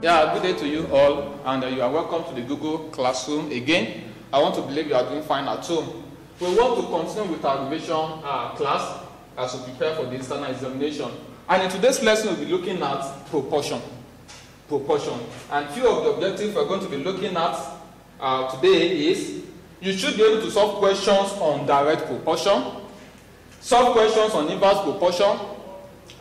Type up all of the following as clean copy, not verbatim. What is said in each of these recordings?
Yeah, good day to you all, and you are welcome to the Google Classroom again. I want to believe you are doing fine at home. We want to continue with our revision class as we prepare for the external examination. And in today's lesson, we'll be looking at proportion. And few of the objectives we're going to be looking at today is you should be able to solve questions on direct proportion, solve questions on inverse proportion,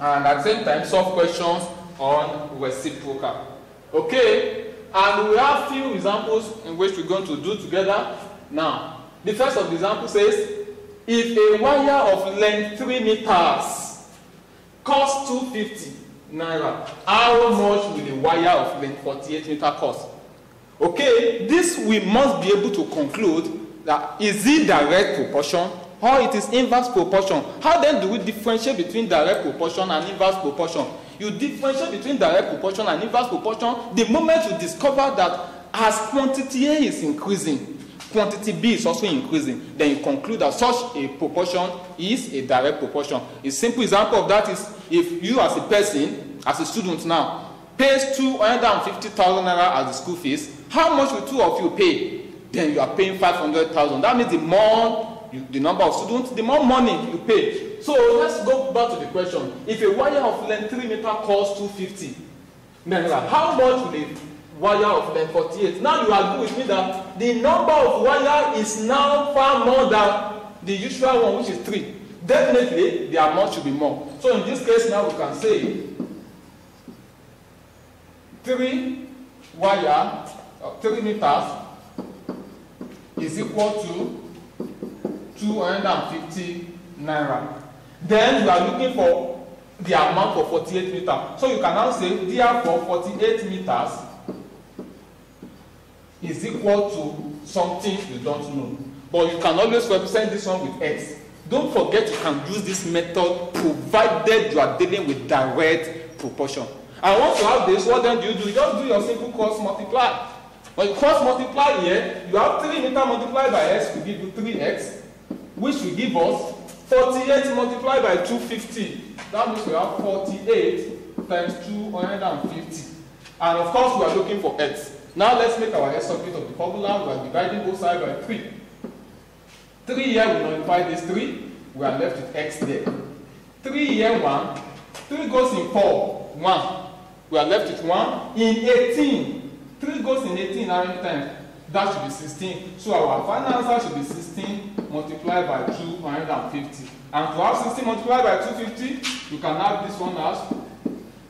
and at the same time solve questions on reciprocal. Okay, and we have few examples in which we're going to do together. Now, the first of the example says, if a wire of length 3 meters costs 250 naira, how much will a wire of length 48 meters cost? Okay, this we must be able to conclude that is it direct proportion or it is inverse proportion. How then do we differentiate between direct proportion and inverse proportion? You differentiate between direct proportion and inverse proportion the moment you discover that as quantity A is increasing, quantity B is also increasing, then you conclude that such a proportion is a direct proportion. A simple example of that is if you as a person, as a student now, pays 250,000 naira as the school fees, how much will two of you pay? Then you are paying 500,000. That means the more the number of students, the more money you pay. So let's go back to the question. If a wire of length 3 meters costs 250 naira, how much will a wire of length 48? Now you agree with me that the number of wire is now far more than the usual one, which is 3. Definitely, the amount should be more. So in this case now we can say 3 wire of 3 meters is equal to 250 naira. Then you are looking for the amount for 48 meters. So you can now say, therefore, 48 meters is equal to something you don't know. But you can always represent this one with x. Don't forget you can use this method provided you are dealing with direct proportion. And once you have this, what then do? You just do your simple cross multiply. When you cross multiply here, you have 3 meters multiplied by x will give you 3x, which will give us 48 multiplied by 250. That means we have 48 times 250. And of course, we are looking for x. Now let's make our x subject of the formula. We are dividing both sides by 3. 3 here, we nullify this 3. We are left with x there. 3 here, 1. 3 goes in 4, 1. We are left with 1. In 18. 3 goes in 18 how many times? That should be 16. So our final answer should be 16 multiplied by 250. And to have 16 multiplied by 250, you can have this one as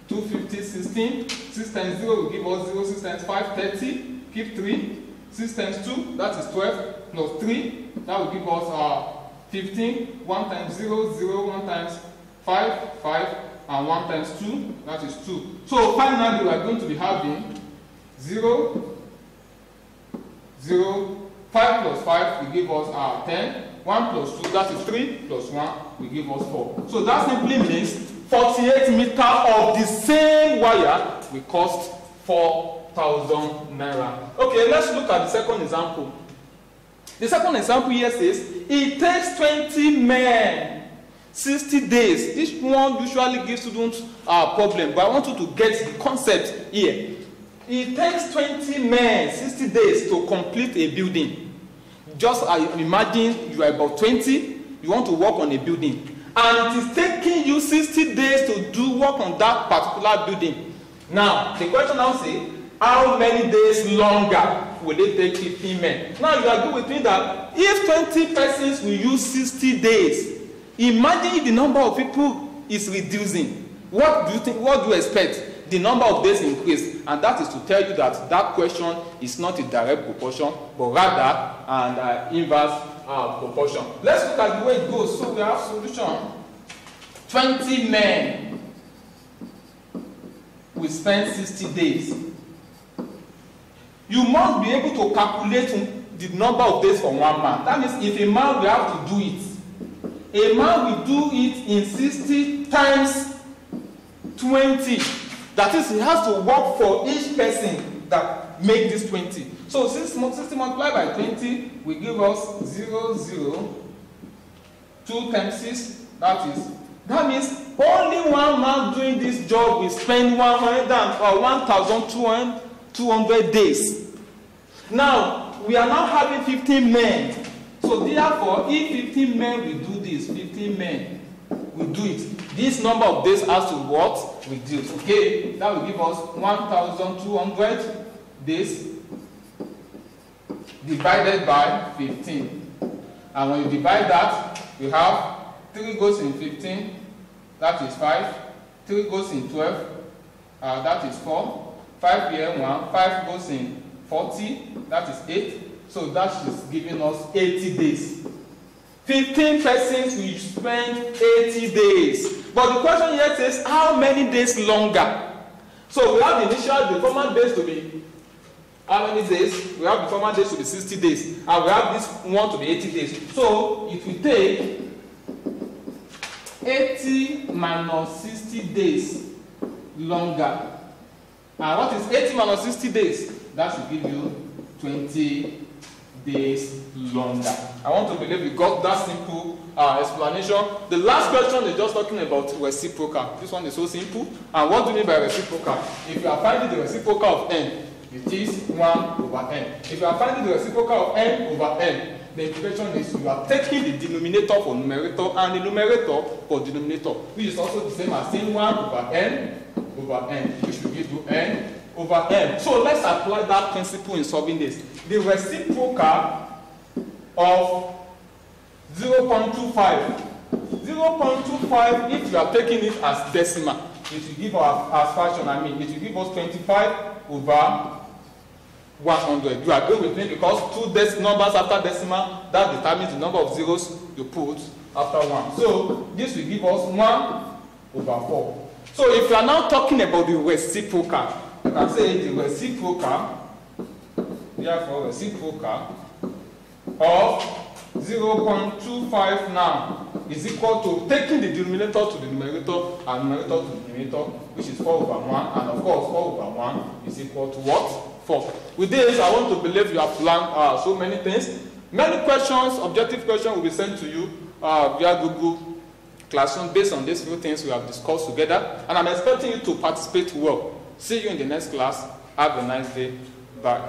250, 16. 6 times 0 will give us 0. 6 times 5, 30. Keep 3. 6 times 2, that is 12. Plus 3, that will give us 15. 1 times 0, 0. 1 times 5, 5. And 1 times 2, that is 2. So finally, we are going to be having 0, 0, 5 plus 5 will give us 10. 1 plus 2, that is 3, plus 1 will give us 4. So that simply means 48 meters of the same wire will cost 4,000 naira. Okay, let's look at the second example. The second example here says, it takes 20 men 60 days. This one usually gives students a problem, but I want you to get the concept here. It takes 20 men 60 days to complete a building. Just imagine you are about 20, you want to work on a building, and it is taking you 60 days to do work on that particular building. Now, the question now says, how many days longer will it take 15 men? Now, you agree with me that if 20 persons will use 60 days, imagine if the number of people is reducing. What do you think? What do you expect? The number of days increase, and that is to tell you that that question is not a direct proportion, but rather an inverse proportion. Let's look at the way it goes. So we have solution. 20 men will spend 60 days. You must be able to calculate the number of days for one man. That means if a man will have to do it, a man will do it in 60 times 20. That is, he has to work for each person that make this 20. So 60 multiplied by 20 will give us 0, 0. 2 times 6, that is That means only one man doing this job will spend 1,200 days. Now, we are now having 15 men. So therefore, if 15 men will do this, 15 men will do it. This number of days has to what? Reduce. Okay, that will give us 1,200 days divided by 15. And when you divide that, we have 3 goes in 15, that is 5. 3 goes in 12, that is 4. 5 here, 1. 5 goes in 40, that is 8. So that is giving us 80 days. 15 persons will spend 80 days. But the question here says, how many days longer? So we have the initial, the former days to be, how many days? We have the former days to be 60 days. And we have this one to be 80 days. So if we take 80 minus 60 days longer. And what is 80 minus 60 days? That should give you 20 days longer. I want to believe we got that simple explanation. The last question is just talking about reciprocal. This one is so simple. And what do you mean by reciprocal? If you are finding the reciprocal of n, it is 1 over n. If you are finding the reciprocal of n over n, the implication is you are taking the denominator for numerator and the numerator for denominator, which is also the same as saying 1 over n, which will give you n over n. So let's apply that principle in solving this. The reciprocal of 0.25. 0.25, if you are taking it as decimal, it will give us, as fraction, it will give us 25 over 100. You agree with me? Because 2 numbers after decimal, that determines the number of zeros you put after 1. So this will give us 1 over 4. So if you are now talking about the reciprocal, you can say the reciprocal, therefore reciprocal of 0.25 now is equal to taking the denominator to the numerator and numerator to the denominator, which is 4 over 1, and of course 4 over 1 is equal to what? 4. With this, I want to believe you have learned so many things. Many questions, objective questions will be sent to you via Google Classroom based on these few things we have discussed together, and I'm expecting you to participate well. See you in the next class. Have a nice day. Bye.